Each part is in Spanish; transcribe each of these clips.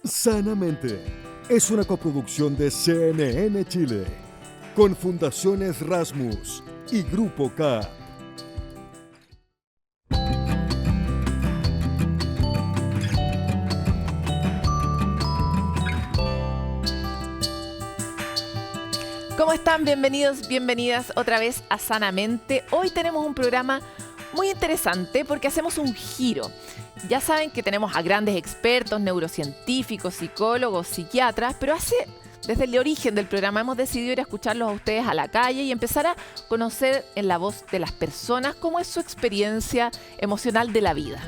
Sanamente es una coproducción de CNN Chile con Fundaciones Rasmus y Grupo K. ¿Cómo están? Bienvenidos, bienvenidas otra vez a Sanamente. Hoy tenemos un programa muy interesante porque hacemos un giro. Ya saben que tenemos a grandes expertos, neurocientíficos, psicólogos, psiquiatras, pero desde el origen del programa hemos decidido ir a escucharlos a ustedes a la calle y empezar a conocer en la voz de las personas cómo es su experiencia emocional de la vida.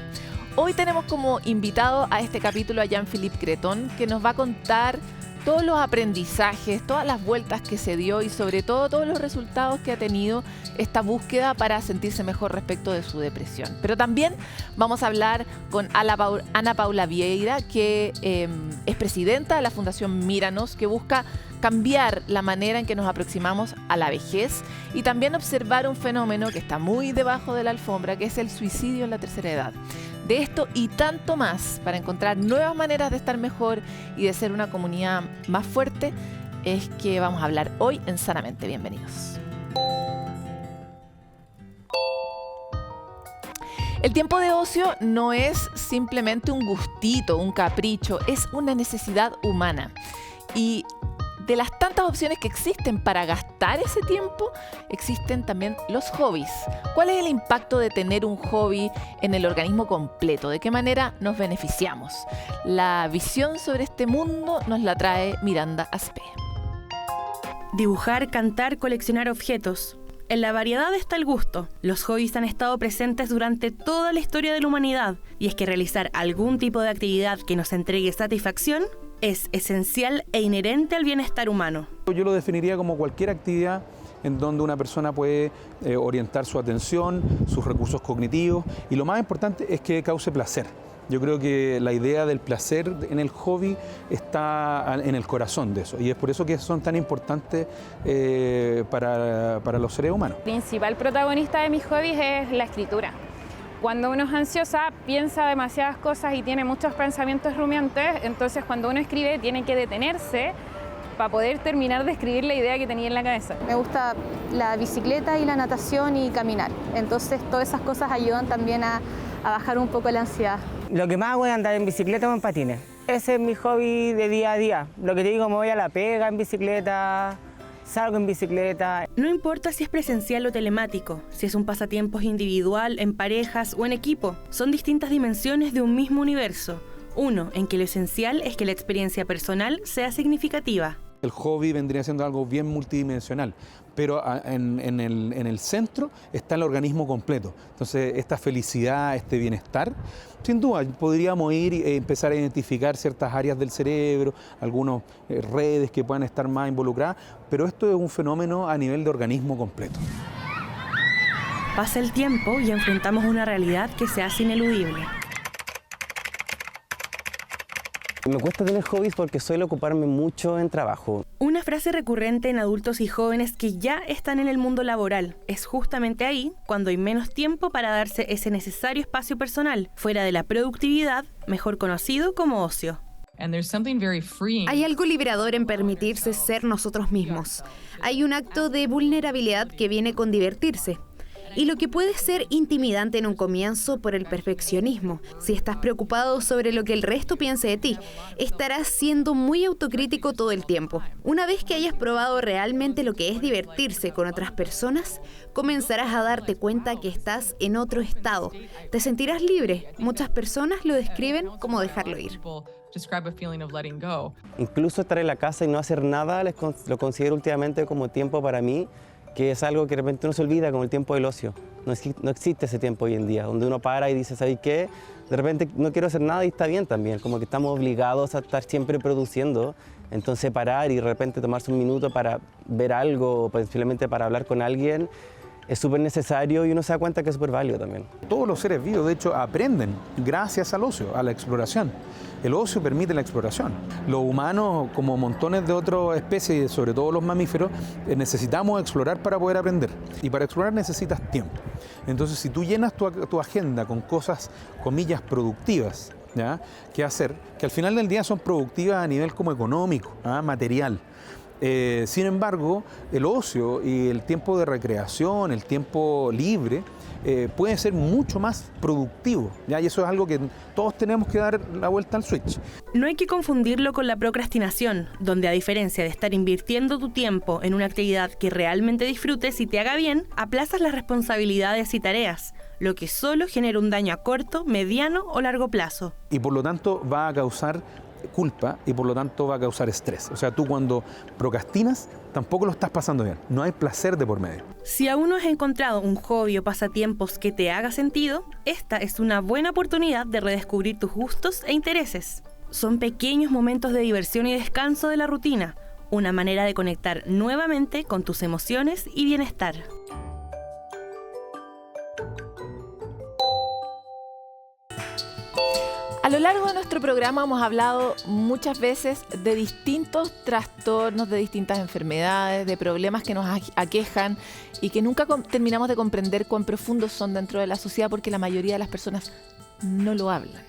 Hoy tenemos como invitado a este capítulo a Jean-Philippe Cretón, que nos va a contar todos los aprendizajes, todas las vueltas que se dio y sobre todo todos los resultados que ha tenido esta búsqueda para sentirse mejor respecto de su depresión. Pero también vamos a hablar con Ana Paula Vieira, que es presidenta de la Fundación Míranos, que busca cambiar la manera en que nos aproximamos a la vejez y también observar un fenómeno que está muy debajo de la alfombra, que es el suicidio en la tercera edad. De esto y tanto más, para encontrar nuevas maneras de estar mejor y de ser una comunidad más fuerte, es que vamos a hablar hoy en Sanamente. Bienvenidos. El tiempo de ocio no es simplemente un gustito, un capricho, es una necesidad humana. Y de las tantas opciones que existen para gastar ese tiempo, existen también los hobbies. ¿Cuál es el impacto de tener un hobby en el organismo completo? ¿De qué manera nos beneficiamos? La visión sobre este mundo nos la trae Miranda Aspe. Dibujar, cantar, coleccionar objetos. En la variedad está el gusto. Los hobbies han estado presentes durante toda la historia de la humanidad, y es que realizar algún tipo de actividad que nos entregue satisfacción es esencial e inherente al bienestar humano. Yo lo definiría como cualquier actividad en donde una persona puede orientar su atención, sus recursos cognitivos, y lo más importante es que cause placer. Yo creo que la idea del placer en el hobby está en el corazón de eso, y es por eso que son tan importantes para los seres humanos. El principal protagonista de mis hobbies es la escritura. Cuando uno es ansiosa, piensa demasiadas cosas y tiene muchos pensamientos rumiantes, entonces cuando uno escribe tiene que detenerse para poder terminar de escribir la idea que tenía en la cabeza. Me gusta la bicicleta y la natación y caminar, entonces todas esas cosas ayudan también a bajar un poco la ansiedad. Lo que más hago es andar en bicicleta o en patines. Ese es mi hobby de día a día. Lo que te digo, me voy a la pega en bicicleta, salgo en bicicleta. No importa si es presencial o telemático, si es un pasatiempo individual, en parejas o en equipo, son distintas dimensiones de un mismo universo. Uno en que lo esencial es que la experiencia personal sea significativa. El hobby vendría siendo algo bien multidimensional, pero en el centro está el organismo completo. Entonces, esta felicidad, este bienestar, sin duda, podríamos ir y empezar a identificar ciertas áreas del cerebro, algunas redes que puedan estar más involucradas, pero esto es un fenómeno a nivel de organismo completo. Pasa el tiempo y enfrentamos una realidad que se hace ineludible. Me cuesta tener hobbies porque suelo ocuparme mucho en trabajo. Una frase recurrente en adultos y jóvenes que ya están en el mundo laboral. Es justamente ahí cuando hay menos tiempo para darse ese necesario espacio personal, fuera de la productividad, mejor conocido como ocio. Hay algo liberador en permitirse ser nosotros mismos. Hay un acto de vulnerabilidad que viene con divertirse. Y lo que puede ser intimidante en un comienzo por el perfeccionismo. Si estás preocupado sobre lo que el resto piense de ti, estarás siendo muy autocrítico todo el tiempo. Una vez que hayas probado realmente lo que es divertirse con otras personas, comenzarás a darte cuenta que estás en otro estado. Te sentirás libre. Muchas personas lo describen como dejarlo ir. Incluso estar en la casa y no hacer nada lo considero últimamente como tiempo para mí, que es algo que de repente uno se olvida, como el tiempo del ocio. No existe ese tiempo hoy en día, donde uno para y dice, ¿sabes qué? De repente no quiero hacer nada y está bien también, como que estamos obligados a estar siempre produciendo, entonces parar y de repente tomarse un minuto para ver algo, o posiblemente para hablar con alguien, es súper necesario y uno se da cuenta que es súper válido también. Todos los seres vivos, de hecho, aprenden gracias al ocio, a la exploración. El ocio permite la exploración. Los humanos, como montones de otras especies, sobre todo los mamíferos, necesitamos explorar para poder aprender. Y para explorar necesitas tiempo. Entonces, si tú llenas tu agenda con cosas, comillas, productivas, ¿ya?, que hacer, que al final del día son productivas a nivel como económico, material. Sin embargo, el ocio y el tiempo de recreación, el tiempo libre, puede ser mucho más productivo, ¿ya? Y eso es algo que todos tenemos que dar la vuelta al switch. No hay que confundirlo con la procrastinación, donde a diferencia de estar invirtiendo tu tiempo en una actividad que realmente disfrutes y te haga bien, aplazas las responsabilidades y tareas, lo que solo genera un daño a corto, mediano o largo plazo. Y por lo tanto va a causar culpa y por lo tanto va a causar estrés. O sea, tú cuando procrastinas tampoco lo estás pasando bien. No hay placer de por medio. Si aún no has encontrado un hobby o pasatiempos que te haga sentido, esta es una buena oportunidad de redescubrir tus gustos e intereses. Son pequeños momentos de diversión y descanso de la rutina, una manera de conectar nuevamente con tus emociones y bienestar. A lo largo de nuestro programa hemos hablado muchas veces de distintos trastornos, de distintas enfermedades, de problemas que nos aquejan y que nunca terminamos de comprender cuán profundos son dentro de la sociedad porque la mayoría de las personas no lo hablan.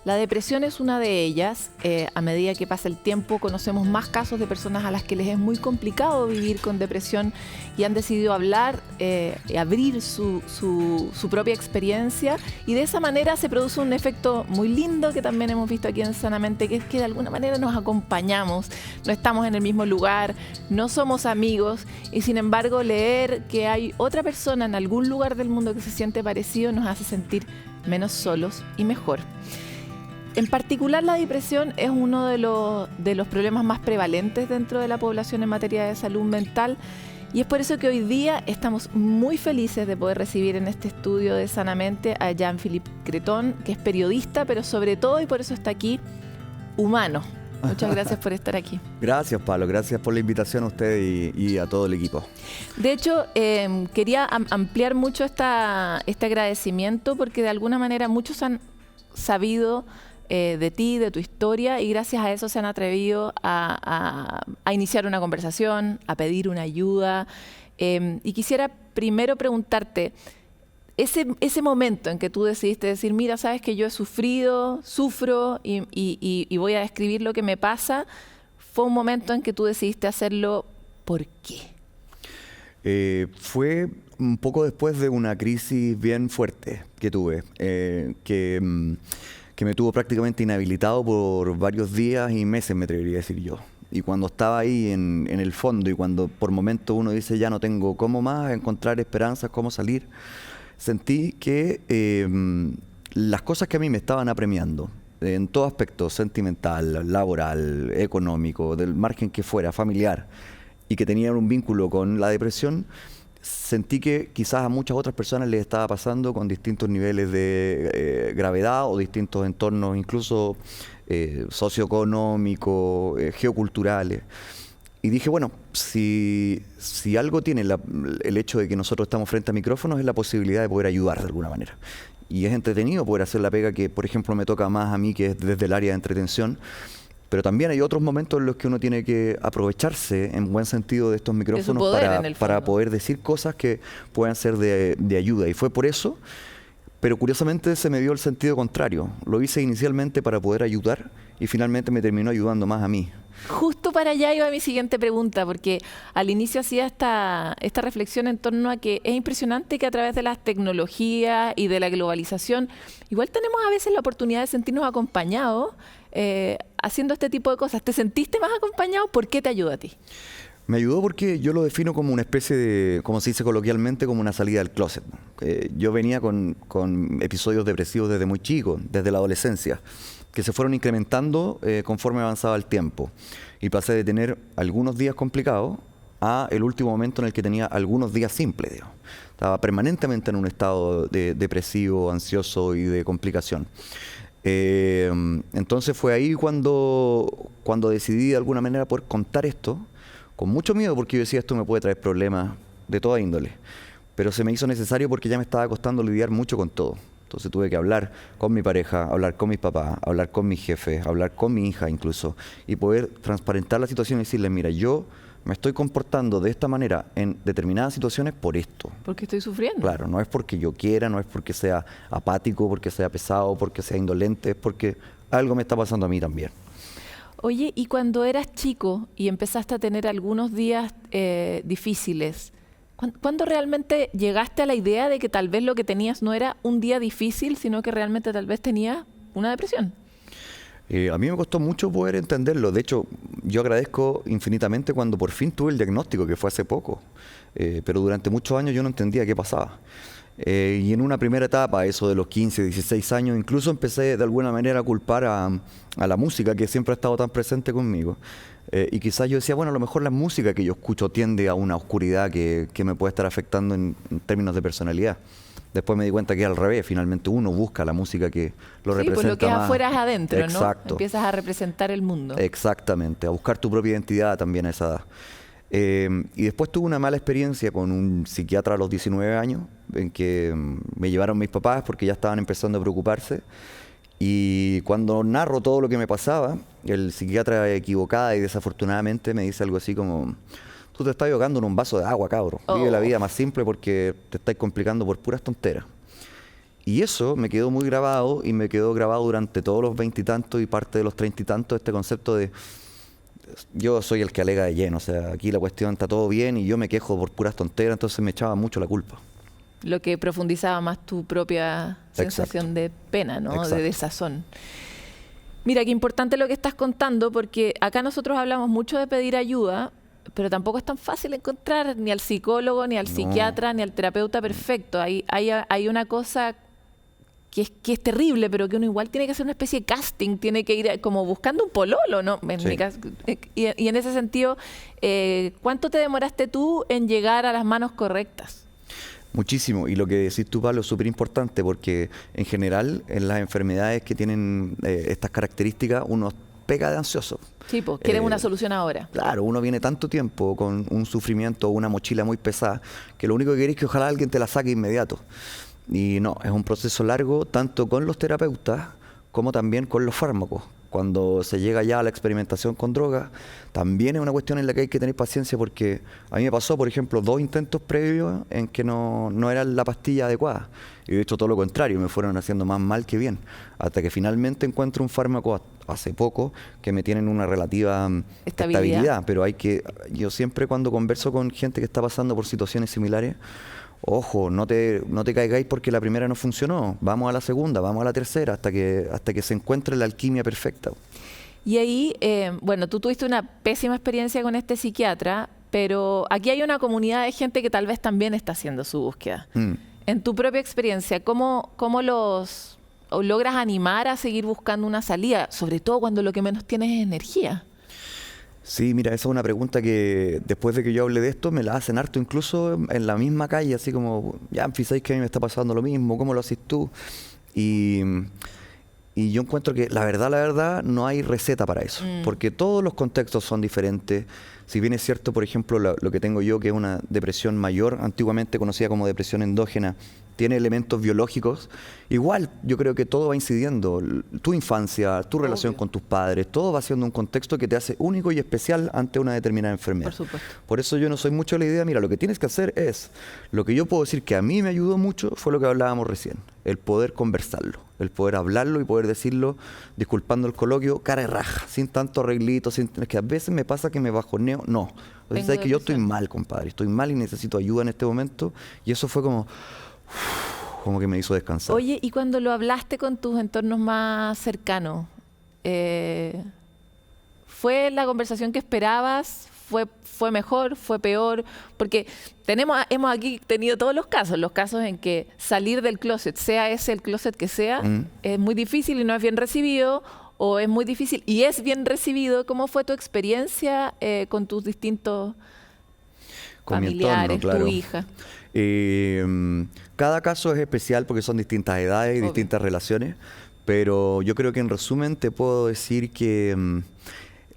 La depresión es una de ellas. A medida que pasa el tiempo conocemos más casos de personas a las que les es muy complicado vivir con depresión y han decidido hablar, abrir su propia experiencia, y de esa manera se produce un efecto muy lindo que también hemos visto aquí en Sanamente, que es que de alguna manera nos acompañamos, no estamos en el mismo lugar, no somos amigos, y sin embargo leer que hay otra persona en algún lugar del mundo que se siente parecido nos hace sentir menos solos y mejor. En particular, la depresión es uno de los problemas más prevalentes dentro de la población en materia de salud mental, y es por eso que hoy día estamos muy felices de poder recibir en este estudio de Sanamente a Jean-Philippe Cretón, que es periodista, pero sobre todo, y por eso está aquí, humano. Muchas gracias por estar aquí. Gracias, Pablo. Gracias por la invitación a usted y a todo el equipo. De hecho, quería ampliar mucho este agradecimiento porque de alguna manera muchos han sabido de ti, de tu historia, y gracias a eso se han atrevido a iniciar una conversación, a pedir una ayuda. Y quisiera primero preguntarte, ese momento en que tú decidiste decir, mira, sabes que yo he sufro y voy a describir lo que me pasa, ¿fue un momento en que tú decidiste hacerlo? ¿Por qué? Fue un poco después de una crisis bien fuerte que tuve, que me tuvo prácticamente inhabilitado por varios días y meses, me atrevería a decir yo. Y cuando estaba ahí en el fondo y cuando por momentos uno dice ya no tengo cómo más encontrar esperanzas, cómo salir, sentí que las cosas que a mí me estaban apremiando, en todo aspecto, sentimental, laboral, económico, del margen que fuera, familiar, y que tenían un vínculo con la depresión, sentí que quizás a muchas otras personas les estaba pasando con distintos niveles de gravedad o distintos entornos, incluso socioeconómicos, geoculturales. Y dije, bueno, si algo tiene el hecho de que nosotros estamos frente a micrófonos, es la posibilidad de poder ayudar de alguna manera. Y es entretenido poder hacer la pega que, por ejemplo, me toca más a mí, que es desde el área de entretención. Pero también hay otros momentos en los que uno tiene que aprovecharse, en buen sentido, de estos micrófonos para poder decir cosas que puedan ser de ayuda. Y fue por eso, pero curiosamente se me dio el sentido contrario. Lo hice inicialmente para poder ayudar y finalmente me terminó ayudando más a mí. Justo para allá iba mi siguiente pregunta, porque al inicio hacía esta reflexión en torno a que es impresionante que a través de las tecnologías y de la globalización, igual tenemos a veces la oportunidad de sentirnos acompañados haciendo este tipo de cosas. ¿Te sentiste más acompañado? ¿Por qué te ayudó a ti? Me ayudó porque yo lo defino como una especie de, como se dice coloquialmente, como una salida del closet. Yo venía con episodios depresivos desde muy chico, desde la adolescencia, que se fueron incrementando conforme avanzaba el tiempo. Y pasé de tener algunos días complicados a el último momento en el que tenía algunos días simples, digamos. Estaba permanentemente en un estado depresivo, ansioso y de complicación. Entonces fue ahí cuando decidí de alguna manera poder contar esto, con mucho miedo, porque yo decía, esto me puede traer problemas de toda índole. Pero se me hizo necesario porque ya me estaba costando lidiar mucho con todo. Entonces tuve que hablar con mi pareja, hablar con mis papás, hablar con mi jefe, hablar con mi hija incluso, y poder transparentar la situación y decirle, mira, yo me estoy comportando de esta manera en determinadas situaciones por esto. Porque estoy sufriendo. Claro, no es porque yo quiera, no es porque sea apático, porque sea pesado, porque sea indolente, es porque algo me está pasando a mí también. Oye, y cuando eras chico y empezaste a tener algunos días difíciles, ¿cuándo realmente llegaste a la idea de que tal vez lo que tenías no era un día difícil, sino que realmente tal vez tenías una depresión? A mí me costó mucho poder entenderlo. De hecho, yo agradezco infinitamente cuando por fin tuve el diagnóstico, que fue hace poco. Pero durante muchos años yo no entendía qué pasaba. Y en una primera etapa, eso de los 15, 16 años, incluso empecé de alguna manera a culpar a la música que siempre ha estado tan presente conmigo. Y quizás yo decía, bueno, a lo mejor la música que yo escucho tiende a una oscuridad que me puede estar afectando en términos de personalidad. Después me di cuenta que al revés, finalmente uno busca la música que lo representa pues lo que es más. afuera es adentro, Exacto. ¿no? Empiezas a representar el mundo. Exactamente, a buscar tu propia identidad también a esa edad. Y después tuve una mala experiencia con un psiquiatra a los 19 años, en que me llevaron mis papás porque ya estaban empezando a preocuparse. Y cuando narro todo lo que me pasaba, el psiquiatra equivocada y desafortunadamente me dice algo así como: tú te estás ahogando en un vaso de agua, cabro. Vive la vida más simple porque te estás complicando por puras tonteras. Y eso me quedó muy grabado, y me quedó grabado durante todos los 20 y tantos y parte de los 30 y tantos, este concepto de yo soy el que alega de lleno. O sea, aquí la cuestión está todo bien y yo me quejo por puras tonteras, entonces me echaba mucho la culpa. Lo que profundizaba más tu propia sensación de pena, ¿no? Exacto. De desazón. Mira, qué importante lo que estás contando, porque acá nosotros hablamos mucho de pedir ayuda, pero tampoco es tan fácil encontrar ni al psicólogo, ni al psiquiatra, ni al terapeuta perfecto. Hay una cosa que es terrible, pero que uno igual tiene que hacer una especie de casting, tiene que ir como buscando un pololo, ¿no? En mi caso, y en ese sentido, ¿cuánto te demoraste tú en llegar a las manos correctas? Muchísimo, y lo que decís tú, Pablo, es súper importante porque en general en las enfermedades que tienen estas características uno pega de ansioso. Sí, pues quieren una solución ahora. Claro, uno viene tanto tiempo con un sufrimiento, una mochila muy pesada, que lo único que querés es que ojalá alguien te la saque inmediato. Y no, es un proceso largo, tanto con los terapeutas como también con los fármacos. Cuando se llega ya a la experimentación con drogas, también es una cuestión en la que hay que tener paciencia, porque a mí me pasó, por ejemplo, 2 intentos previos en que no era la pastilla adecuada. Y de hecho todo lo contrario, me fueron haciendo más mal que bien. Hasta que finalmente encuentro un fármaco hace poco que me tienen una relativa estabilidad. Pero yo siempre cuando converso con gente que está pasando por situaciones similares, ojo, no te caigáis porque la primera no funcionó. Vamos a la segunda, vamos a la tercera, hasta que se encuentre la alquimia perfecta. Y ahí, bueno, tú tuviste una pésima experiencia con este psiquiatra, pero aquí hay una comunidad de gente que tal vez también está haciendo su búsqueda. En tu propia experiencia, ¿cómo los logras animar a seguir buscando una salida? Sobre todo cuando lo que menos tienes es energía. Sí, mira, esa es una pregunta que después de que yo hable de esto me la hacen harto, incluso en la misma calle, así como, ya, ¿sabéis que a mí me está pasando lo mismo? ¿Cómo lo haces tú? Y yo encuentro que la verdad, no hay receta para eso, porque todos los contextos son diferentes. Si bien es cierto, por ejemplo, lo que tengo yo, que es una depresión mayor, antiguamente conocida como depresión endógena, tiene elementos biológicos, igual yo creo que todo va incidiendo. Tu infancia, tu relación con tus padres, todo va siendo un contexto que te hace único y especial ante una determinada enfermedad. Por supuesto. Por eso yo no soy mucho de la idea, mira, lo que tienes que hacer es, lo que yo puedo decir que a mí me ayudó mucho fue lo que hablábamos recién, el poder conversarlo, el poder hablarlo y poder decirlo, disculpando el coloquio, cara de raja, sin tanto arreglito, es que a veces me pasa que me bajoneo, no. O sea, sabes que yo estoy mal, compadre, estoy mal y necesito ayuda en este momento, y eso fue como que me hizo descansar. Oye, y cuando lo hablaste con tus entornos más cercanos, ¿fue la conversación que esperabas? ¿Fue mejor? ¿Fue peor? Porque hemos aquí tenido todos los casos en que salir del closet, sea ese el closet que sea, es muy difícil y no es bien recibido, o es muy difícil y es bien recibido. ¿Cómo fue tu experiencia con tus distintos familiares, entorno, claro. Tu hija? Cada caso es especial porque son distintas edades y distintas relaciones, pero yo creo que en resumen te puedo decir que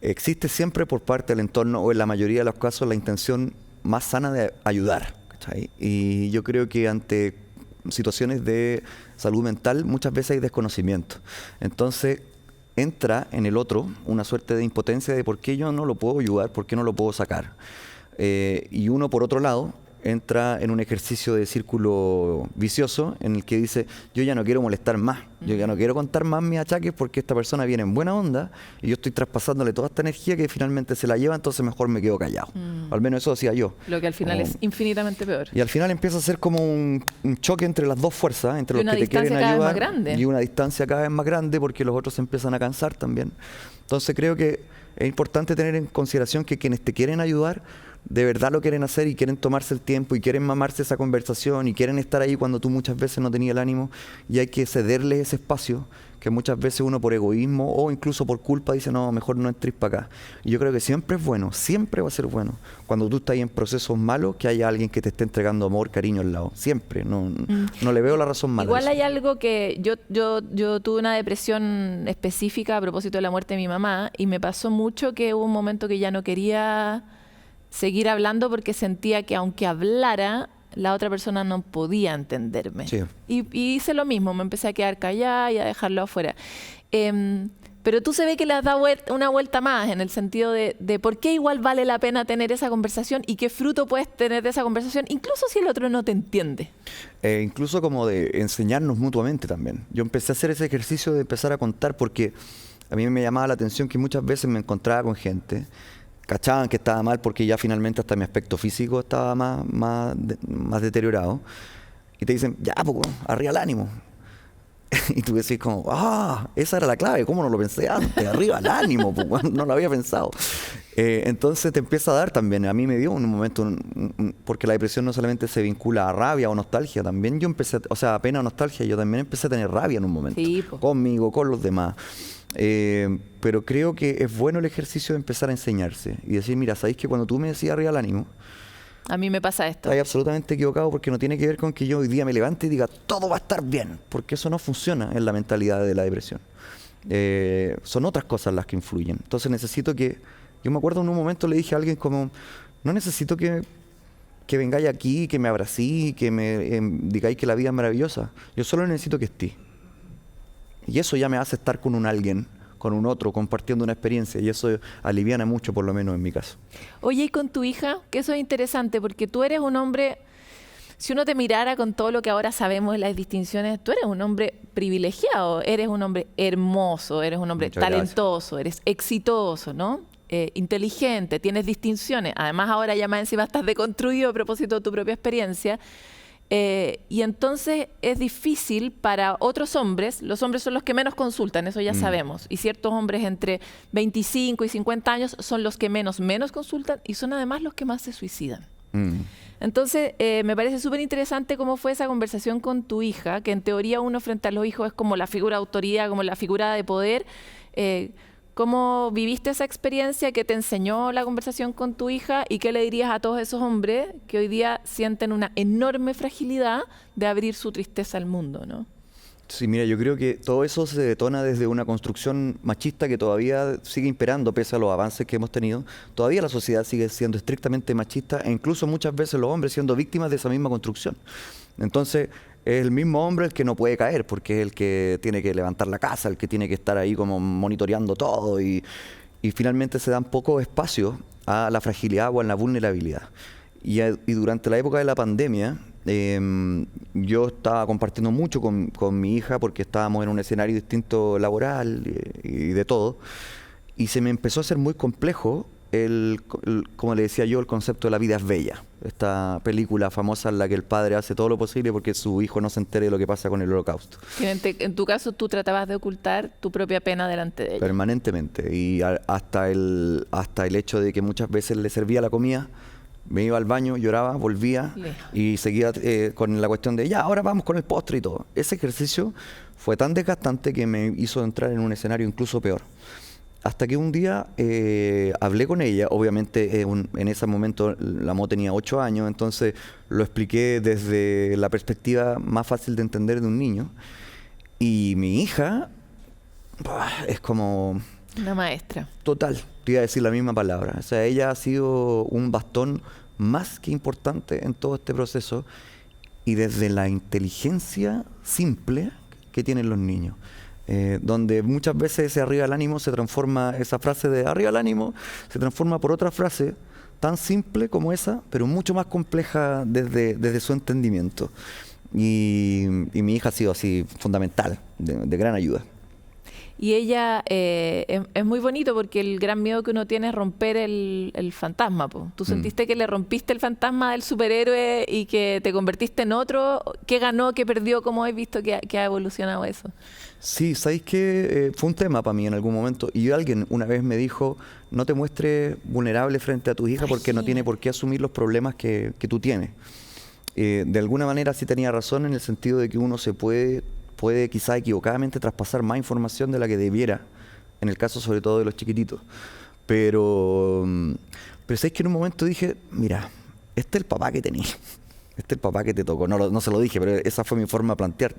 existe siempre por parte del entorno, o en la mayoría de los casos, la intención más sana de ayudar, ¿cachai? Y yo creo que ante situaciones de salud mental muchas veces hay desconocimiento. Entonces, entra en el otro una suerte de impotencia de por qué yo no lo puedo ayudar, por qué no lo puedo sacar. Y uno, por otro lado, entra en un ejercicio de círculo vicioso en el que dice, yo ya no quiero molestar más, yo ya no quiero contar más mis achaques porque esta persona viene en buena onda y yo estoy traspasándole toda esta energía que finalmente se la lleva, entonces mejor me quedo callado. Al menos eso decía yo. Lo que al final es infinitamente peor. Y al final empieza a ser como un choque entre las dos fuerzas, entre los que te quieren ayudar más grande. Y una distancia cada vez más grande porque los otros se empiezan a cansar también. Entonces creo que es importante tener en consideración que quienes te quieren ayudar de verdad lo quieren hacer y quieren tomarse el tiempo y quieren mamarse esa conversación y quieren estar ahí cuando tú muchas veces no tenías el ánimo, y hay que cederles ese espacio que muchas veces uno por egoísmo o incluso por culpa dice, no, mejor no entres para acá. Y yo creo que siempre es bueno, siempre va a ser bueno cuando tú estás ahí en procesos malos que haya alguien que te esté entregando amor, cariño al lado, siempre, no le veo la razón mala. Igual hay algo que yo tuve una depresión específica a propósito de la muerte de mi mamá, y me pasó mucho que hubo un momento que ya no quería seguir hablando porque sentía que aunque hablara, la otra persona no podía entenderme. Sí. Y hice lo mismo, me empecé a quedar callada y a dejarlo afuera. Pero tú se ve que le has dado una vuelta más en el sentido de por qué igual vale la pena tener esa conversación y qué fruto puedes tener de esa conversación, incluso si el otro no te entiende. Incluso como de enseñarnos mutuamente también. Yo empecé a hacer ese ejercicio de empezar a contar porque a mí me llamaba la atención que muchas veces me encontraba con gente, cachaban que estaba mal porque ya finalmente hasta mi aspecto físico estaba más deteriorado, y te dicen, ya, pues, arriba el ánimo. Y tú decís como, esa era la clave, ¿cómo no lo pensé antes? Arriba el ánimo, pues, no lo había pensado. Entonces te empieza a dar también, a mí me dio un momento, porque la depresión no solamente se vincula a rabia o nostalgia, también yo empecé, o sea, a pena o nostalgia, yo también empecé a tener rabia en un momento, sí, conmigo, con los demás. Pero creo que es bueno el ejercicio de empezar a enseñarse y decir, mira, ¿sabéis que cuando tú me decías arriba el ánimo, a mí me pasa esto? Estás absolutamente equivocado, porque no tiene que ver con que yo hoy día me levante y diga todo va a estar bien, porque eso no funciona en la mentalidad de la depresión. Son otras cosas las que influyen. Entonces necesito que, yo me acuerdo en un momento le dije a alguien como, no necesito que vengáis aquí, que me abracéis, que me digáis que la vida es maravillosa, yo solo necesito que estés. Y eso ya me hace estar con un alguien, con un otro, compartiendo una experiencia, y eso aliviana mucho, por lo menos en mi caso. Oye, y con tu hija, que eso es interesante, porque tú eres un hombre, si uno te mirara con todo lo que ahora sabemos de las distinciones, tú eres un hombre privilegiado, eres un hombre hermoso, eres un hombre Muchas talentoso, gracias. Eres exitoso, ¿no? Inteligente, tienes distinciones, además ahora ya más encima estás deconstruido a propósito de tu propia experiencia. Y entonces es difícil para otros hombres, los hombres son los que menos consultan, eso ya sabemos, y ciertos hombres entre 25 y 50 años son los que menos consultan y son además los que más se suicidan. Entonces me parece súper interesante cómo fue esa conversación con tu hija, que en teoría uno frente a los hijos es como la figura de autoridad, como la figura de poder. ¿Cómo viviste esa experiencia? ¿Qué te enseñó la conversación con tu hija? ¿Y qué le dirías a todos esos hombres que hoy día sienten una enorme fragilidad de abrir su tristeza al mundo, ¿no? Sí, mira, yo creo que todo eso se detona desde una construcción machista que todavía sigue imperando pese a los avances que hemos tenido. Todavía la sociedad sigue siendo estrictamente machista e incluso muchas veces los hombres siendo víctimas de esa misma construcción. Entonces, es el mismo hombre el que no puede caer porque es el que tiene que levantar la casa, el que tiene que estar ahí como monitoreando todo y finalmente se dan poco espacio a la fragilidad o a la vulnerabilidad. Y durante la época de la pandemia, yo estaba compartiendo mucho con mi hija porque estábamos en un escenario distinto laboral y de todo, y se me empezó a hacer muy complejo como le decía yo, el concepto de la vida es bella. Esta película famosa en la que el padre hace todo lo posible porque su hijo no se entere de lo que pasa con el Holocausto. En tu caso, tú tratabas de ocultar tu propia pena delante de ella. Permanentemente. Y hasta el hecho de que muchas veces le servía la comida, me iba al baño, lloraba, volvía y seguía con la cuestión de ya, ahora vamos con el postre y todo. Ese ejercicio fue tan desgastante que me hizo entrar en un escenario incluso peor. Hasta que un día hablé con ella, obviamente en ese momento la Mo tenía 8 años, entonces lo expliqué desde la perspectiva más fácil de entender de un niño. Y mi hija es como... una maestra. Total, te iba a decir la misma palabra. O sea, ella ha sido un bastón más que importante en todo este proceso y desde la inteligencia simple que tienen los niños. donde muchas veces ese arriba el ánimo se transforma, esa frase de arriba el ánimo, se transforma por otra frase tan simple como esa, pero mucho más compleja desde su entendimiento. Y mi hija ha sido así fundamental, de gran ayuda. Y ella es muy bonito porque el gran miedo que uno tiene es romper el fantasma, po. ¿Tú sentiste que le rompiste el fantasma del superhéroe y que te convertiste en otro? ¿Qué ganó, qué perdió? ¿Cómo has visto que ha evolucionado eso? Sí, ¿sabéis qué? Fue un tema para mí en algún momento. Y alguien una vez me dijo, no te muestres vulnerable frente a tu hija porque no tiene por qué asumir los problemas que tú tienes. De alguna manera sí tenía razón en el sentido de que uno se puede quizás equivocadamente traspasar más información de la que debiera, en el caso sobre todo de los chiquititos. Pero sabéis que en un momento dije, mira, este es el papá que tenía, este es el papá que te tocó. No se lo dije, pero esa fue mi forma de plantear.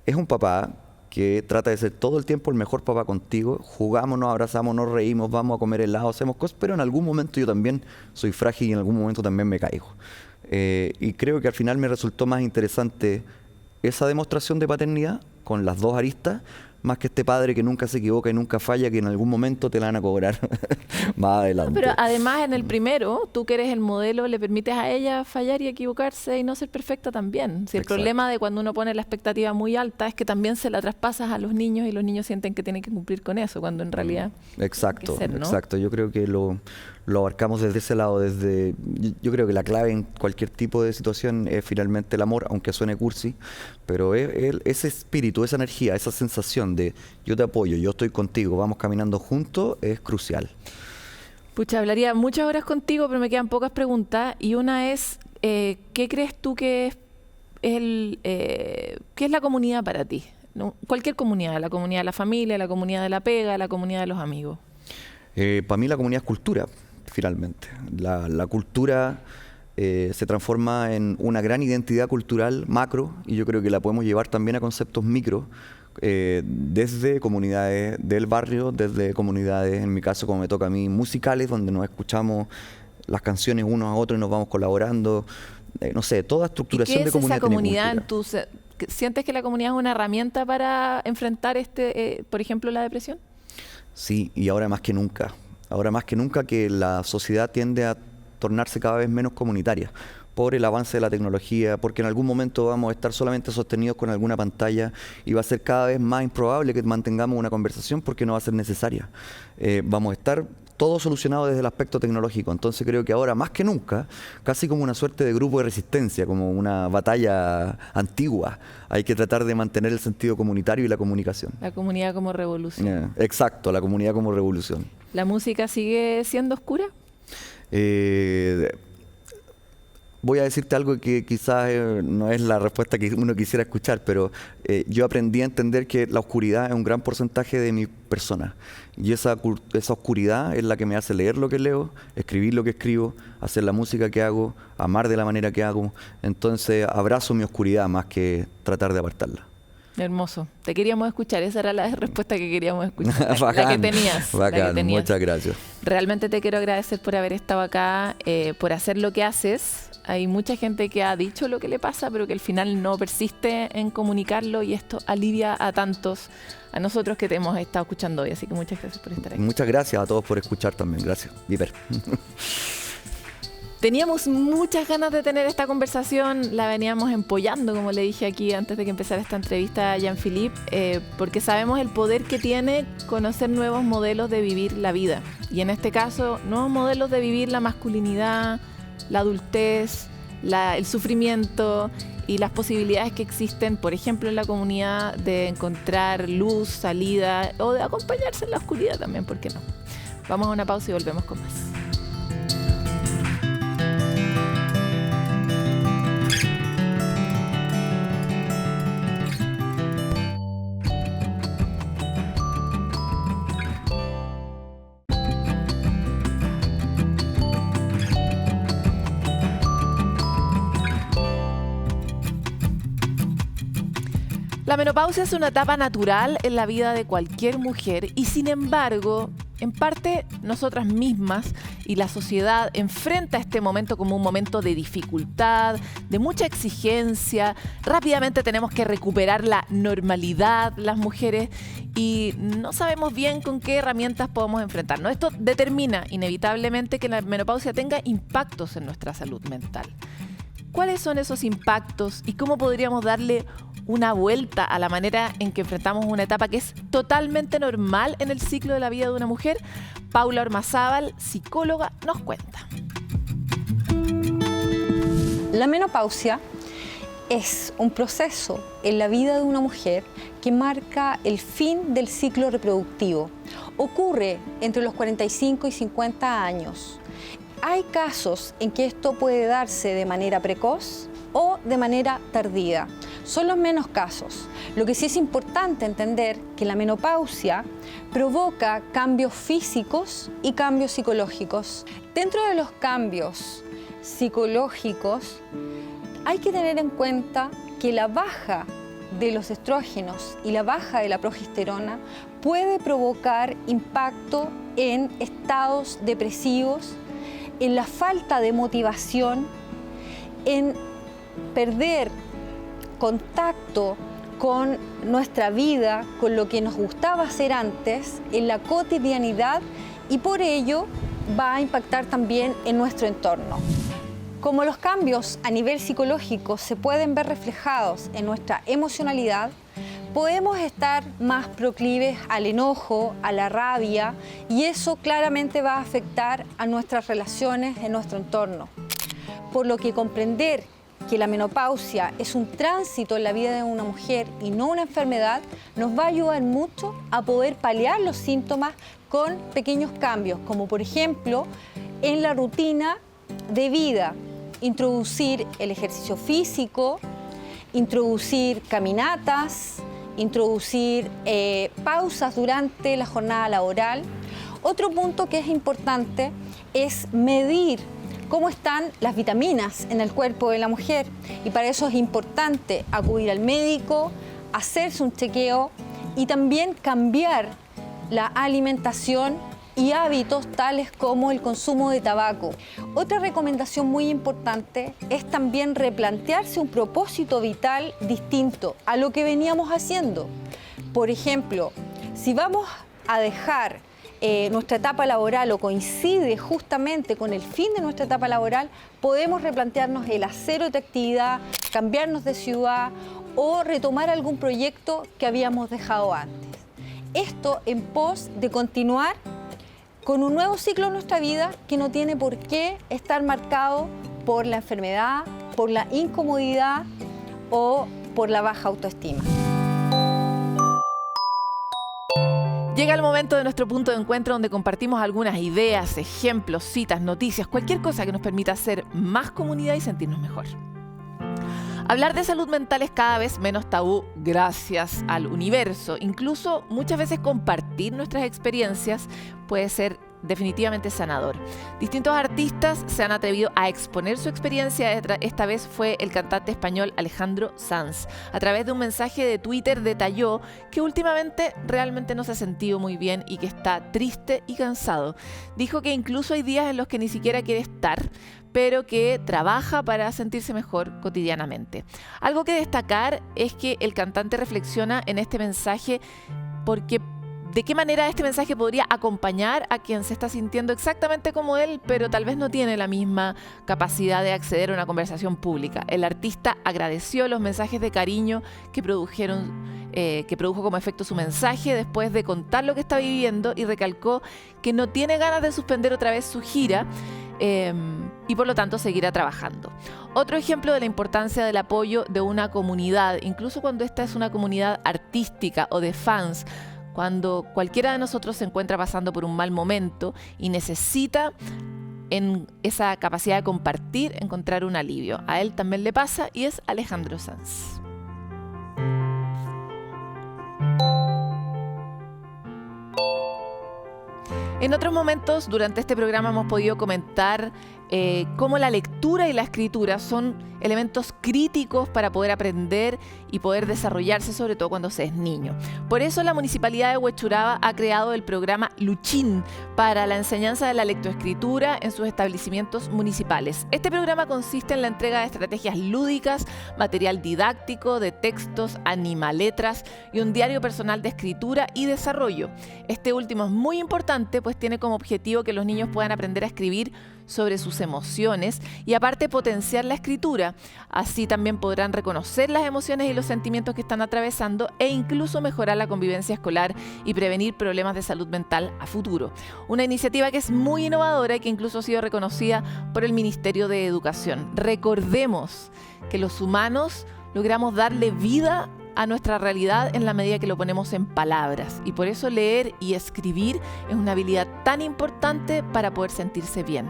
Es un papá que trata de ser todo el tiempo el mejor papá contigo, jugamos, nos abrazamos, nos reímos, vamos a comer helado, hacemos cosas, pero en algún momento yo también soy frágil y en algún momento también me caigo. Y creo que al final me resultó más interesante esa demostración de paternidad con las dos aristas, más que este padre que nunca se equivoca y nunca falla, que en algún momento te la van a cobrar más adelante. Pero además en el primero, tú que eres el modelo, le permites a ella fallar y equivocarse y no ser perfecta también. Si el problema de cuando uno pone la expectativa muy alta es que también se la traspasas a los niños y los niños sienten que tienen que cumplir con eso, cuando en realidad exacto, hay que ser, ¿no? Exacto. Yo creo que lo abarcamos desde ese lado, yo creo que la clave en cualquier tipo de situación es finalmente el amor, aunque suene cursi, pero ese espíritu, esa energía, esa sensación de yo te apoyo, yo estoy contigo, vamos caminando juntos, es crucial. Pucha, hablaría muchas horas contigo, pero me quedan pocas preguntas, y una es, ¿qué crees tú que qué es la comunidad para ti? ¿No? Cualquier comunidad, la comunidad de la familia, la comunidad de la pega, la comunidad de los amigos. Para mí la comunidad es cultura, finalmente. La cultura se transforma en una gran identidad cultural macro, y yo creo que la podemos llevar también a conceptos micro, desde comunidades del barrio, desde comunidades, en mi caso como me toca a mí, musicales, donde nos escuchamos las canciones unos a otros y nos vamos colaborando, no sé, toda estructuración de comunidad. ¿Qué es esa comunidad? ¿Sientes que la comunidad es una herramienta para enfrentar por ejemplo, la depresión? Sí, y ahora más que nunca. Ahora más que nunca que la sociedad tiende a tornarse cada vez menos comunitaria por el avance de la tecnología, porque en algún momento vamos a estar solamente sostenidos con alguna pantalla y va a ser cada vez más improbable que mantengamos una conversación porque no va a ser necesaria. Vamos a estar todo solucionado desde el aspecto tecnológico. Entonces creo que ahora más que nunca, casi como una suerte de grupo de resistencia, como una batalla antigua, hay que tratar de mantener el sentido comunitario y la comunicación. La comunidad como revolución. Exacto, la comunidad como revolución. ¿La música sigue siendo oscura? Voy a decirte algo que quizás no es la respuesta que uno quisiera escuchar, pero yo aprendí a entender que la oscuridad es un gran porcentaje de mi persona. Y esa oscuridad es la que me hace leer lo que leo, escribir lo que escribo, hacer la música que hago, amar de la manera que hago. Entonces abrazo mi oscuridad más que tratar de apartarla. Hermoso. Te queríamos escuchar. Esa era la respuesta que queríamos escuchar. Bacán, la que tenías. Bacán, la que tenías. Muchas gracias. Realmente te quiero agradecer por haber estado acá, por hacer lo que haces. Hay mucha gente que ha dicho lo que le pasa, pero que al final no persiste en comunicarlo, y esto alivia a tantos, a nosotros que te hemos estado escuchando hoy. Así que muchas gracias por estar aquí. Muchas gracias a todos por escuchar también. Gracias. Viper. Teníamos muchas ganas de tener esta conversación, la veníamos empollando, como le dije aquí antes de que empezara esta entrevista a Jean-Philippe, porque sabemos el poder que tiene conocer nuevos modelos de vivir la vida. Y en este caso, nuevos modelos de vivir la masculinidad, la adultez, el sufrimiento y las posibilidades que existen, por ejemplo, en la comunidad, de encontrar luz, salida, o de acompañarse en la oscuridad también, ¿por qué no? Vamos a una pausa y volvemos con más. La menopausia es una etapa natural en la vida de cualquier mujer y, sin embargo, En parte, nosotras mismas y la sociedad enfrenta este momento como un momento de dificultad, de mucha exigencia. Rápidamente tenemos que recuperar la normalidad las mujeres y no sabemos bien con qué herramientas podemos enfrentarnos. Esto determina inevitablemente que la menopausia tenga impactos en nuestra salud mental. ¿Cuáles son esos impactos y cómo podríamos darle una vuelta a la manera en que enfrentamos una etapa que es totalmente normal en el ciclo de la vida de una mujer? Paula Ormazábal, psicóloga, nos cuenta. La menopausia es un proceso en la vida de una mujer que marca el fin del ciclo reproductivo. Ocurre entre los 45 y 50 años. Hay casos en que esto puede darse de manera precoz o de manera tardía. Son los menos casos. Lo que sí es importante entender que la menopausia provoca cambios físicos y cambios psicológicos. Dentro de los cambios psicológicos hay que tener en cuenta que la baja de los estrógenos y la baja de la progesterona puede provocar impacto en estados depresivos, en la falta de motivación, en perder contacto con nuestra vida, con lo que nos gustaba hacer antes, en la cotidianidad, y por ello va a impactar también en nuestro entorno. Como los cambios a nivel psicológico se pueden ver reflejados en nuestra emocionalidad, podemos estar más proclives al enojo, a la rabia, y eso claramente va a afectar a nuestras relaciones en nuestro entorno. Por lo que comprender que la menopausia es un tránsito en la vida de una mujer y no una enfermedad, nos va a ayudar mucho a poder paliar los síntomas con pequeños cambios, como por ejemplo en la rutina de vida, introducir el ejercicio físico, introducir caminatas, introducir pausas durante la jornada laboral. Otro punto que es importante es medir cómo están las vitaminas en el cuerpo de la mujer, y para eso es importante acudir al médico, hacerse un chequeo y también cambiar la alimentación y hábitos tales como el consumo de tabaco. Otra recomendación muy importante es también replantearse un propósito vital distinto a lo que veníamos haciendo. Por ejemplo, si vamos a dejar nuestra etapa laboral o coincide justamente con el fin de nuestra etapa laboral, podemos replantearnos el hacer otra actividad, cambiarnos de ciudad o retomar algún proyecto que habíamos dejado antes. Esto en pos de continuar con un nuevo ciclo en nuestra vida que no tiene por qué estar marcado por la enfermedad, por la incomodidad o por la baja autoestima. Llega el momento de nuestro punto de encuentro donde compartimos algunas ideas, ejemplos, citas, noticias, cualquier cosa que nos permita hacer más comunidad y sentirnos mejor. Hablar de salud mental es cada vez menos tabú gracias al universo. Incluso muchas veces compartir nuestras experiencias puede ser definitivamente sanador. Distintos artistas se han atrevido a exponer su experiencia. Esta vez fue el cantante español Alejandro Sanz. A través de un mensaje de Twitter detalló que últimamente realmente no se ha sentido muy bien y que está triste y cansado. Dijo que incluso hay días en los que ni siquiera quiere estar, pero que trabaja para sentirse mejor cotidianamente. Algo que destacar es que el cantante reflexiona en este mensaje porque de qué manera este mensaje podría acompañar a quien se está sintiendo exactamente como él, pero tal vez no tiene la misma capacidad de acceder a una conversación pública. El artista agradeció los mensajes de cariño que produjo como efecto su mensaje después de contar lo que está viviendo, y recalcó que no tiene ganas de suspender otra vez su gira y por lo tanto seguirá trabajando. Otro ejemplo de la importancia del apoyo de una comunidad, incluso cuando esta es una comunidad artística o de fans, cuando cualquiera de nosotros se encuentra pasando por un mal momento y necesita en esa capacidad de compartir, encontrar un alivio. A él también le pasa y es Alejandro Sanz. En otros momentos durante este programa hemos podido comentar cómo la lectura y la escritura son elementos críticos para poder aprender y poder desarrollarse, sobre todo cuando se es niño. Por eso la Municipalidad de Huechuraba ha creado el programa Luchín para la enseñanza de la lectoescritura en sus establecimientos municipales. Este programa consiste en la entrega de estrategias lúdicas, material didáctico, de textos, animaletras y un diario personal de escritura y desarrollo. Este último es muy importante, pues tiene como objetivo que los niños puedan aprender a escribir sobre sus emociones y aparte potenciar la escritura. Así también podrán reconocer las emociones y los sentimientos que están atravesando e incluso mejorar la convivencia escolar y prevenir problemas de salud mental a futuro. Una iniciativa que es muy innovadora y que incluso ha sido reconocida por el Ministerio de Educación. Recordemos que los humanos logramos darle vida a nuestra realidad en la medida que lo ponemos en palabras, y por eso leer y escribir es una habilidad tan importante para poder sentirse bien.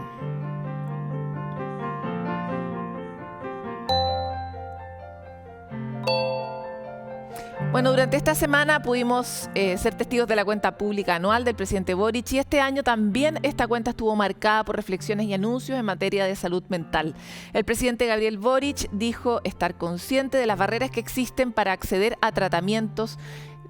Bueno, durante esta semana pudimos ser testigos de la cuenta pública anual del presidente Boric, y este año también esta cuenta estuvo marcada por reflexiones y anuncios en materia de salud mental. El presidente Gabriel Boric dijo estar consciente de las barreras que existen para acceder a tratamientos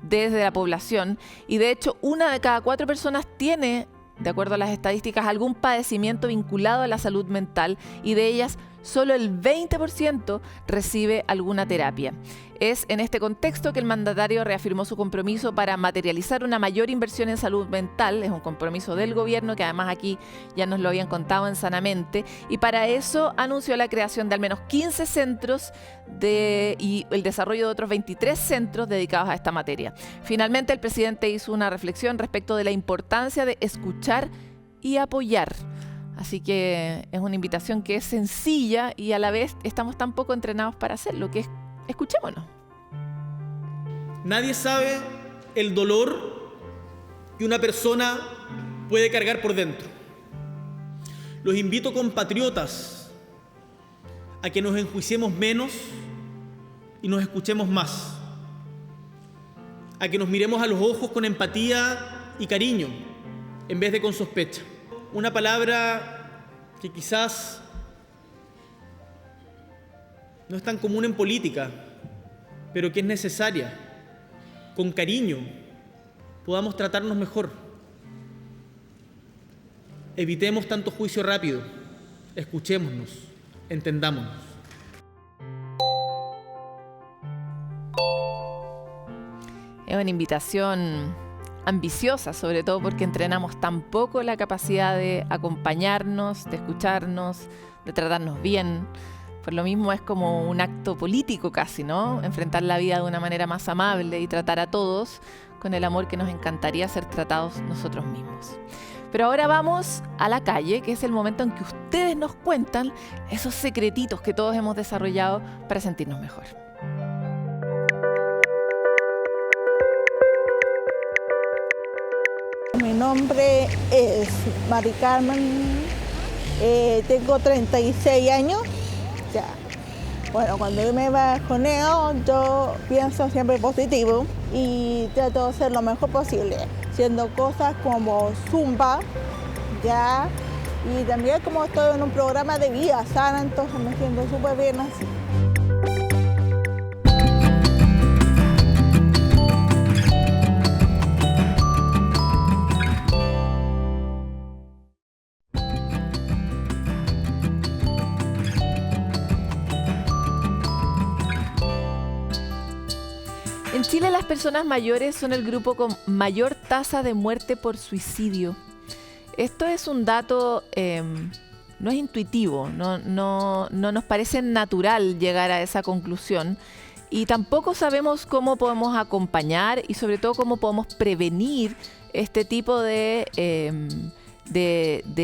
desde la población, y de hecho 1 de cada 4 personas tiene, de acuerdo a las estadísticas, algún padecimiento vinculado a la salud mental, y de ellas solo el 20% recibe alguna terapia. Es en este contexto que el mandatario reafirmó su compromiso para materializar una mayor inversión en salud mental. Es un compromiso del gobierno que además aquí ya nos lo habían contado en Sanamente, y para eso anunció la creación de al menos 15 centros y el desarrollo de otros 23 centros dedicados a esta materia. Finalmente, el presidente hizo una reflexión respecto de la importancia de escuchar y apoyar. Así que es una invitación que es sencilla y a la vez estamos tan poco entrenados para hacerlo, que es escuchémonos. Nadie sabe el dolor que una persona puede cargar por dentro. Los invito, compatriotas, a que nos enjuiciemos menos y nos escuchemos más. A que nos miremos a los ojos con empatía y cariño, en vez de con sospecha. Una palabra que quizás no es tan común en política, pero que es necesaria. Con cariño podamos tratarnos mejor. Evitemos tanto juicio rápido. Escuchémonos, entendámonos. Es una invitación ambiciosa, sobre todo porque entrenamos tan poco la capacidad de acompañarnos, de escucharnos, de tratarnos bien. Por lo mismo es como un acto político casi, ¿no? Enfrentar la vida de una manera más amable y tratar a todos con el amor que nos encantaría ser tratados nosotros mismos. Pero ahora vamos a la calle, que es el momento en que ustedes nos cuentan esos secretitos que todos hemos desarrollado para sentirnos mejor. Mi nombre es Mari Carmen, tengo 36 años. Ya. Bueno, cuando yo me bajoneo, yo pienso siempre positivo y trato de hacer lo mejor posible, haciendo cosas como zumba, ya, y también como estoy en un programa de vida sana, entonces me siento súper bien así. En Chile, las personas mayores son el grupo con mayor tasa de muerte por suicidio. Esto es un dato, no es intuitivo, no nos parece natural llegar a esa conclusión, y tampoco sabemos cómo podemos acompañar y sobre todo cómo podemos prevenir este tipo de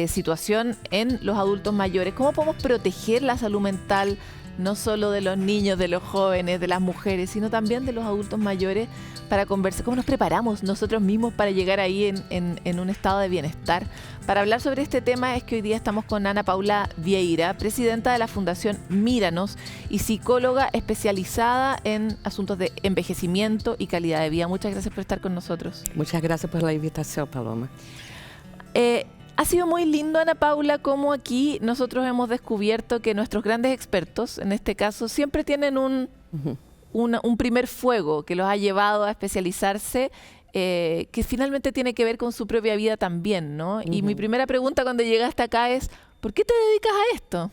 situación en los adultos mayores. ¿Cómo podemos proteger la salud mental no solo de los niños, de los jóvenes, de las mujeres, sino también de los adultos mayores, para conversar cómo nos preparamos nosotros mismos para llegar ahí en un estado de bienestar? Para hablar sobre este tema es que hoy día estamos con Ana Paula Vieira, presidenta de la Fundación Míranos y psicóloga especializada en asuntos de envejecimiento y calidad de vida. Muchas gracias por estar con nosotros. Muchas gracias por la invitación, Paloma. Ha sido muy lindo, Ana Paula, como aquí nosotros hemos descubierto que nuestros grandes expertos, en este caso, siempre tienen un primer fuego que los ha llevado a especializarse, que finalmente tiene que ver con su propia vida también, ¿no? Y mi primera pregunta cuando llegaste acá es, ¿por qué te dedicas a esto?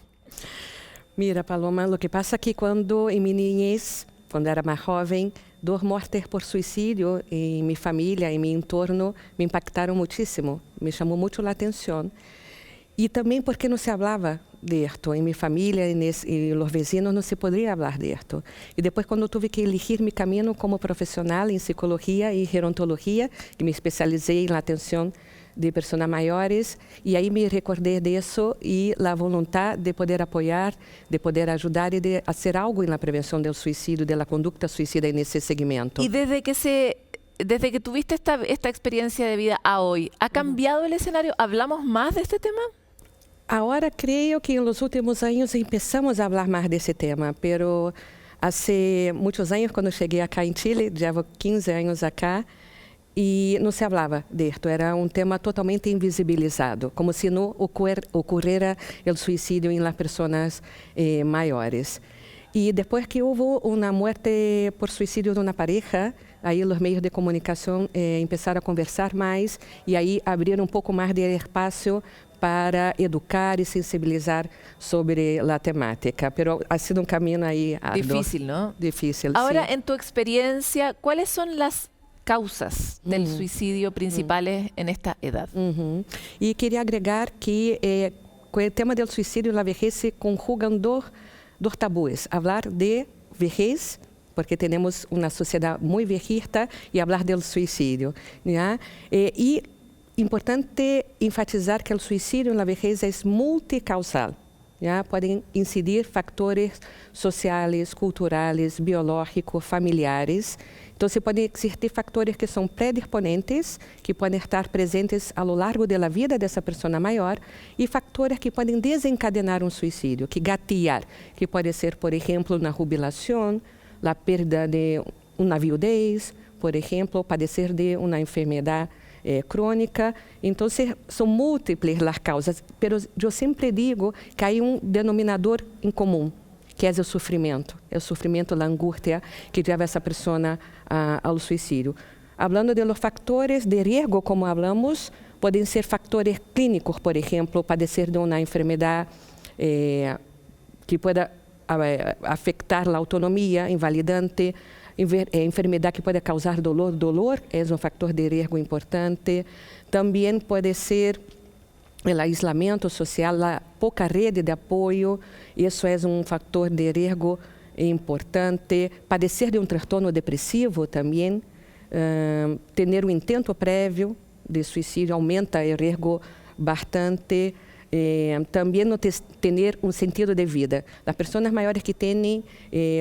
Mira, Paloma, lo que pasa es que cuando en mi niñez, cuando era más joven, 2 muertes por suicidio en mi familia, en mi entorno, me impactaron muchísimo, me llamó mucho la atención. Y también porque no se hablaba de esto. En mi familia, en los vecinos, no se podría hablar de esto. Y después, cuando tuve que elegir mi camino como profesional en psicología y gerontología, y me especialicé en la atención de personas mayores, y ahí me recordé de eso y la voluntad de poder apoyar, de poder ayudar y de hacer algo en la prevención del suicidio, de la conducta suicida en ese segmento. Y desde que tuviste esta experiencia de vida a hoy, ¿ha cambiado el escenario? ¿Hablamos más de este tema? Ahora creo que en los últimos años empezamos a hablar más de ese tema, pero hace muchos años, cuando llegué acá en Chile, llevo 15 años acá, y no se hablaba de esto, era un tema totalmente invisibilizado, como si no ocurriera el suicidio en las personas mayores. Y después que hubo una muerte por suicidio de una pareja, ahí los medios de comunicación empezaron a conversar más y ahí abrieron un poco más de espacio para educar y sensibilizar sobre la temática. Pero ha sido un camino ahí arduo. Difícil, ¿no? Difícil, Ahora, sí. en tu experiencia, ¿cuáles son las causas del suicidio principales en esta edad? Y quería agregar que con el tema del suicidio y la vejez se conjugan dos tabúes. Hablar de vejez, porque tenemos una sociedad muy viejista, y hablar del suicidio, ¿ya? Y importante enfatizar que el suicidio en la vejez es multicausal. ¿Ya? Pueden incidir factores sociales, culturales, biológicos, familiares. Entonces, pueden existir factores que son predisponentes, que pueden estar presentes a lo largo de la vida de esa persona mayor, y factores que pueden desencadenar un suicidio, que gatillar, que puede ser, por ejemplo, una jubilación, la pérdida de una viudez, por ejemplo, padecer de una enfermedad crónica. Entonces, son múltiples las causas, pero yo siempre digo que hay un denominador en común, que es el sufrimiento, la angustia que lleva a esa persona al suicidio. Hablando de los factores de riesgo, como hablamos, pueden ser factores clínicos, por ejemplo, padecer de una enfermedad que pueda afectar la autonomía, invalidante, enfermedad que puede causar dolor. Dolor es un factor de riesgo importante. También puede ser el aislamiento social, la poca red de apoyo, eso es un factor de riesgo importante. Padecer de un trastorno depresivo también, tener un intento prévio de suicidio aumenta el riesgo bastante. También no tener un sentido de vida. Las personas mayores que tienen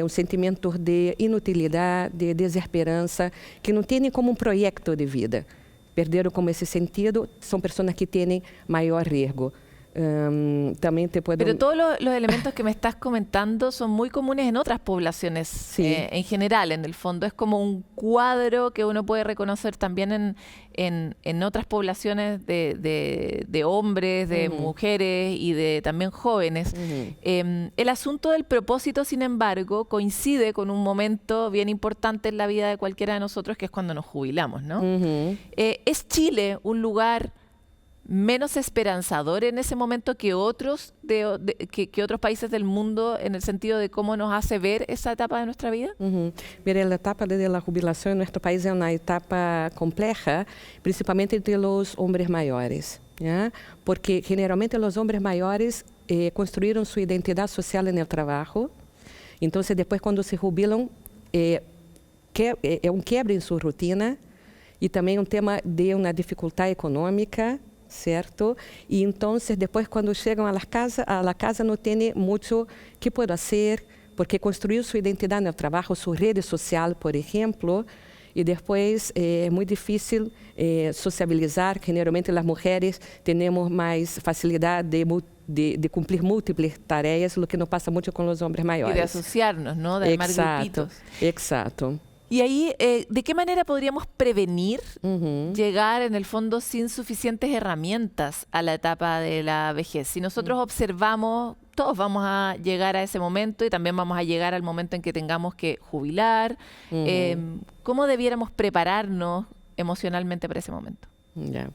un sentimiento de inutilidad, de desesperanza, que no tienen como un proyecto de vida, perderam como esse sentido, são pessoas que têm maior riesgo. También te puedo... Pero todos los elementos que me estás comentando son muy comunes en otras poblaciones, sí. En general, en el fondo. Es como un cuadro que uno puede reconocer también en otras poblaciones de hombres, de mujeres y de también jóvenes. El asunto del propósito, sin embargo, coincide con un momento bien importante en la vida de cualquiera de nosotros, que es cuando nos jubilamos, ¿no? ¿Es Chile un lugar menos esperanzador en ese momento que otros que otros países del mundo, en el sentido de cómo nos hace ver esa etapa de nuestra vida? Mira, la etapa de la jubilación en nuestro país es una etapa compleja, principalmente entre los hombres mayores, ¿ya? Porque generalmente los hombres mayores construyeron su identidad social en el trabajo. Entonces, después cuando se jubilan, es un quiebre en su rutina y también un tema de una dificultad económica, ¿cierto? Y entonces después cuando llegan a la casa no tiene mucho que puedo hacer, porque construyó su identidad en el trabajo, su red social, por ejemplo, y después es muy difícil sociabilizar. Generalmente las mujeres tenemos más facilidad de cumplir múltiples tareas, lo que no pasa mucho con los hombres mayores. Y de asociarnos, ¿no? De armar grupitos. Exacto. Y ahí, ¿de qué manera podríamos prevenir llegar en el fondo sin suficientes herramientas a la etapa de la vejez? Si nosotros observamos, todos vamos a llegar a ese momento y también vamos a llegar al momento en que tengamos que jubilar. ¿Cómo debiéramos prepararnos emocionalmente para ese momento? Yeah.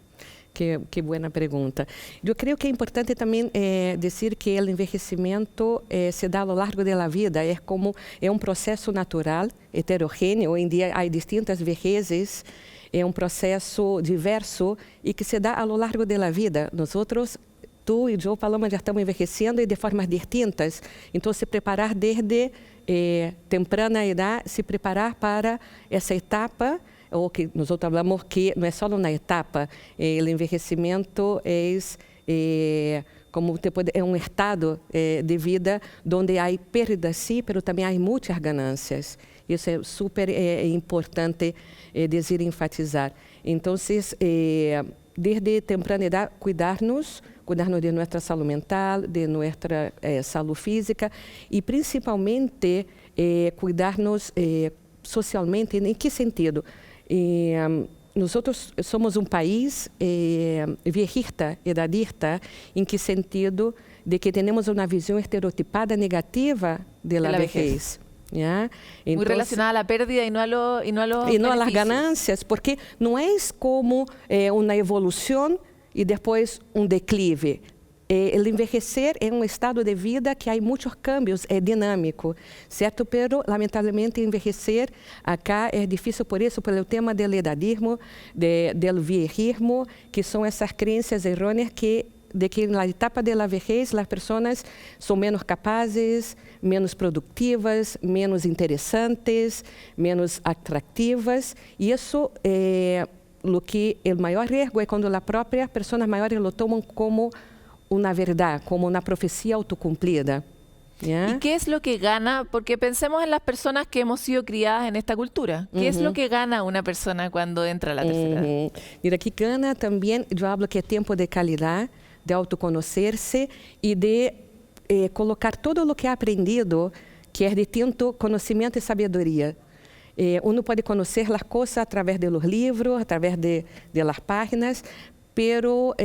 Qué buena pregunta. Yo creo que es importante también decir que el envejecimiento se da a lo largo de la vida. Es un proceso natural, heterogéneo. Hoy en día hay distintas vejeces. Es un proceso diverso y que se da a lo largo de la vida. Nosotros, tú y yo, Paloma, ya estamos envejeciendo y de formas distintas. Entonces, preparar desde temprana edad, se preparar para essa etapa, o que nosotros hablamos que no es solo una etapa, el envejecimiento es un estado de vida donde hay pérdidas, sí, pero también hay muchas ganancias. Eso es súper importante decir, enfatizar. Entonces, desde temprana edad, cuidarnos de nuestra salud mental, de nuestra salud física y principalmente cuidarnos socialmente. ¿En qué sentido? Nosotros somos un país viejista, edadista, ¿en qué sentido? De que tenemos una visión estereotipada negativa de la vejez. ¿Ya? Entonces, muy relacionada a la pérdida y no a las ganancias, porque no es como una evolución y después un declive. El envejecer es un estado de vida que hay muchos cambios, es dinámico, ¿cierto? Pero, lamentablemente, envejecer acá es difícil por eso, por el tema del edadismo, del viejismo, que son esas creencias erróneas de que en la etapa de la vejez las personas son menos capaces, menos productivas, menos interesantes, menos atractivas, y eso lo que el mayor riesgo es cuando las propias personas mayores lo toman como una verdad, como una profecía autocumplida. ¿Ya? ¿Y qué es lo que gana? Porque pensemos en las personas que hemos sido criadas en esta cultura. ¿Qué es lo que gana una persona cuando entra a la tercera edad? Mira, aquí gana también, yo hablo que es tiempo de calidad, de autoconocerse y de colocar todo lo que ha aprendido, que es distinto conocimiento y sabiduría. Uno puede conocer las cosas a través de los libros, a través de las páginas, pero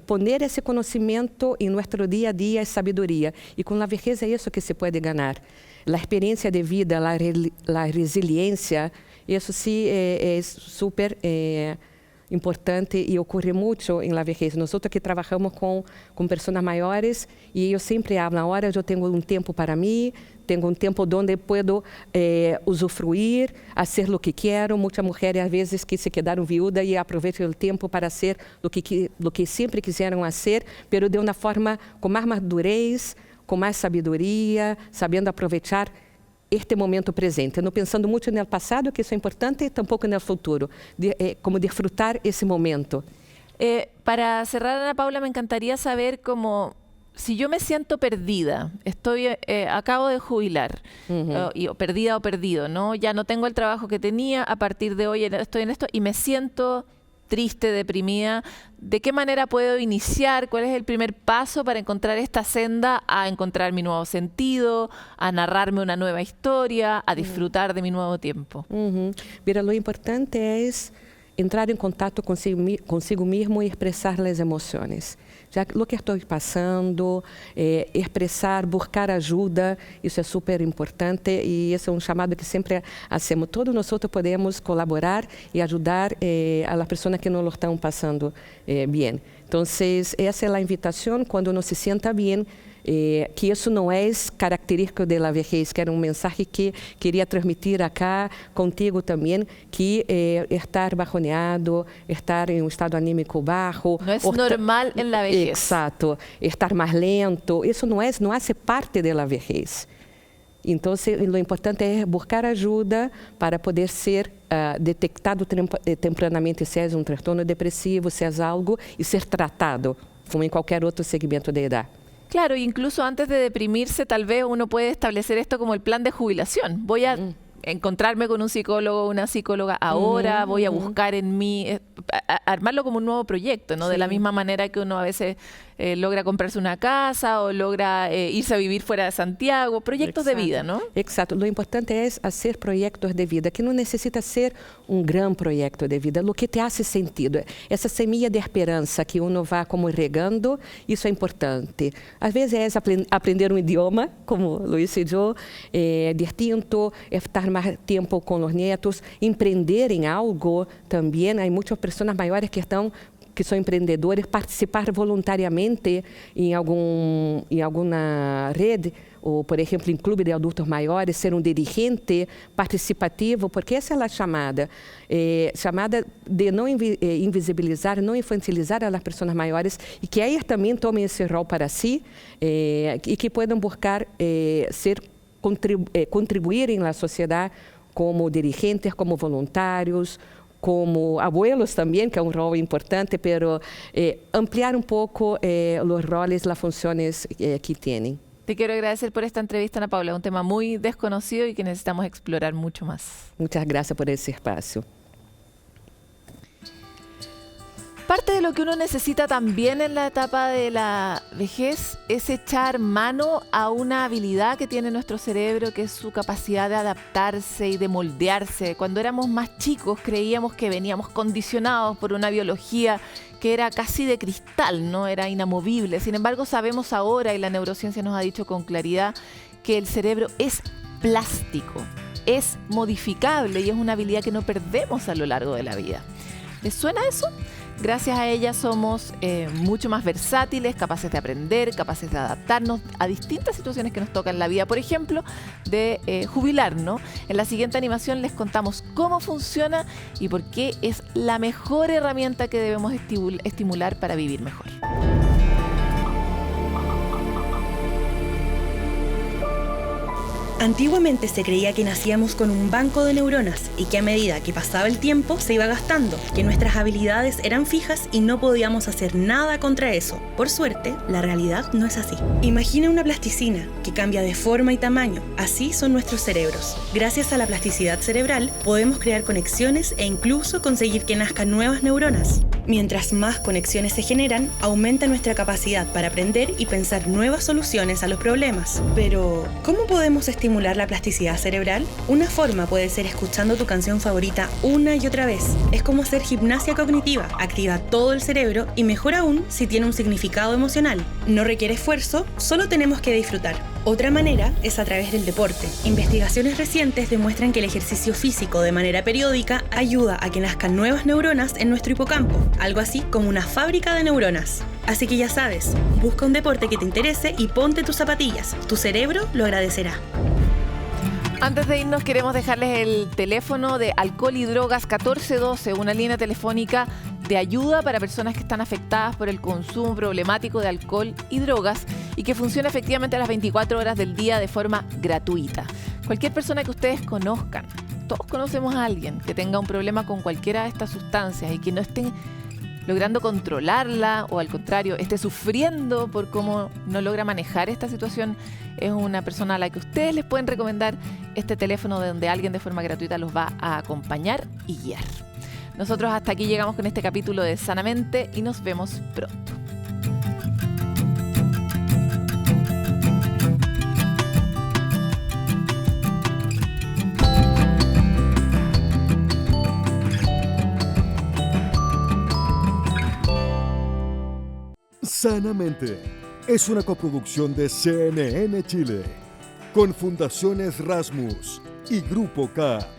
poner ese conocimiento en nuestro día a día es sabiduría. Y con la vejez es eso que se puede ganar. La experiencia de vida, la resiliencia, eso sí es súper importante y ocurre mucho en la vejez. Nosotros que trabajamos con personas mayores y ellos siempre hablan, ahora yo tengo un tiempo para mí, tengo un tiempo donde puedo usufruir, hacer lo que quiero. Muchas mujeres a veces que se quedaron viudas y aprovechan el tiempo para hacer lo que siempre quisieron hacer, pero de una forma con más madurez, con más sabiduría, sabiendo aprovechar este momento presente, no pensando mucho en el pasado, que eso es importante, y tampoco en el futuro, como disfrutar ese momento. Para cerrar, Ana Paula, me encantaría saber cómo, si yo me siento perdida, acabo de jubilar, perdida o perdido, ¿no? Ya no tengo el trabajo que tenía, a partir de hoy estoy en esto y me siento triste, deprimida, ¿de qué manera puedo iniciar? ¿Cuál es el primer paso para encontrar esta senda a encontrar mi nuevo sentido, a narrarme una nueva historia, a disfrutar de mi nuevo tiempo? Mira, lo importante es entrar en contacto consigo mismo y expresar las emociones. Já lo que estou passando, expressar, buscar ajuda, isso é super importante e esse é um chamado que sempre hacemos. Todos nós podemos colaborar e ajudar a pessoas que não lo estão passando bem. Então, essa é a invitação quando uno se sienta bem, que isso não é característico da vejez, que era um mensagem que queria transmitir acá contigo também, que estar bajoneado, estar em um estado anímico baixo. Não é normal em la vejez. Exato, estar mais lento, isso não hace parte da vejez. Então, o importante é buscar ajuda para poder ser detectado tempranamente se é um transtorno depressivo, se é algo, e ser tratado, como em qualquer outro segmento da idade. Claro, incluso antes de deprimirse, tal vez uno puede establecer esto como el plan de jubilación. Voy a encontrarme con un psicólogo o una psicóloga ahora, voy a buscar en mí, armarlo como un nuevo proyecto, ¿no? Sí. De la misma manera que uno a veces logra comprarse una casa o logra irse a vivir fuera de Santiago, proyectos de vida, ¿no? Exacto, lo importante es hacer proyectos de vida, que no necesita ser un gran proyecto de vida, lo que te hace sentido, esa semilla de esperanza que uno va como regando, eso es importante. A veces es aprender un idioma, como lo hice yo, distinto, estar más tiempo con los nietos, emprender en algo también. Hay muchas personas mayores que son emprendedores, participar voluntariamente en alguna red, ou, por exemplo, em clube de adultos maiores, ser um dirigente participativo, porque essa é a chamada de não invisibilizar, não infantilizar as pessoas maiores e que elas também tomem esse rol para si e que possam buscar contribuir na sociedade como dirigentes, como voluntários, como abuelos também, que é um rol importante, pero ampliar um pouco os roles, as funções que têm. Te quiero agradecer por esta entrevista, Ana Paula, un tema muy desconocido y que necesitamos explorar mucho más. Muchas gracias por ese espacio. Parte de lo que uno necesita también en la etapa de la vejez es echar mano a una habilidad que tiene nuestro cerebro, que es su capacidad de adaptarse y de moldearse. Cuando éramos más chicos creíamos que veníamos condicionados por una biología que era casi de cristal, ¿no? Era inamovible. Sin embargo, sabemos ahora, y la neurociencia nos ha dicho con claridad, que el cerebro es plástico, es modificable y es una habilidad que no perdemos a lo largo de la vida. ¿Les suena eso? Gracias a ella somos mucho más versátiles, capaces de aprender, capaces de adaptarnos a distintas situaciones que nos tocan en la vida. Por ejemplo, de jubilarnos. En la siguiente animación les contamos cómo funciona y por qué es la mejor herramienta que debemos estimular para vivir mejor. Antiguamente se creía que nacíamos con un banco de neuronas y que a medida que pasaba el tiempo se iba gastando, que nuestras habilidades eran fijas y no podíamos hacer nada contra eso. Por suerte, la realidad no es así. Imagina una plasticina que cambia de forma y tamaño. Así son nuestros cerebros. Gracias a la plasticidad cerebral podemos crear conexiones e incluso conseguir que nazcan nuevas neuronas. Mientras más conexiones se generan, aumenta nuestra capacidad para aprender y pensar nuevas soluciones a los problemas. Pero, ¿cómo podemos estimular la plasticidad cerebral? Una forma puede ser escuchando tu canción favorita una y otra vez. Es como hacer gimnasia cognitiva, activa todo el cerebro y mejor aún si tiene un significado emocional. No requiere esfuerzo, solo tenemos que disfrutar. Otra manera es a través del deporte. Investigaciones recientes demuestran que el ejercicio físico de manera periódica ayuda a que nazcan nuevas neuronas en nuestro hipocampo, algo así como una fábrica de neuronas. Así que ya sabes, busca un deporte que te interese y ponte tus zapatillas. Tu cerebro lo agradecerá. Antes de irnos queremos dejarles el teléfono de Alcohol y Drogas 1412, una línea telefónica de ayuda para personas que están afectadas por el consumo problemático de alcohol y drogas y que funciona efectivamente a las 24 horas del día de forma gratuita. Cualquier persona que ustedes conozcan, todos conocemos a alguien que tenga un problema con cualquiera de estas sustancias y que no estén logrando controlarla o al contrario, esté sufriendo por cómo no logra manejar esta situación, es una persona a la que ustedes les pueden recomendar este teléfono donde alguien de forma gratuita los va a acompañar y guiar. Nosotros hasta aquí llegamos con este capítulo de Sanamente y nos vemos pronto. Sanamente es una coproducción de CNN Chile con Fundaciones Rasmus y Grupo K.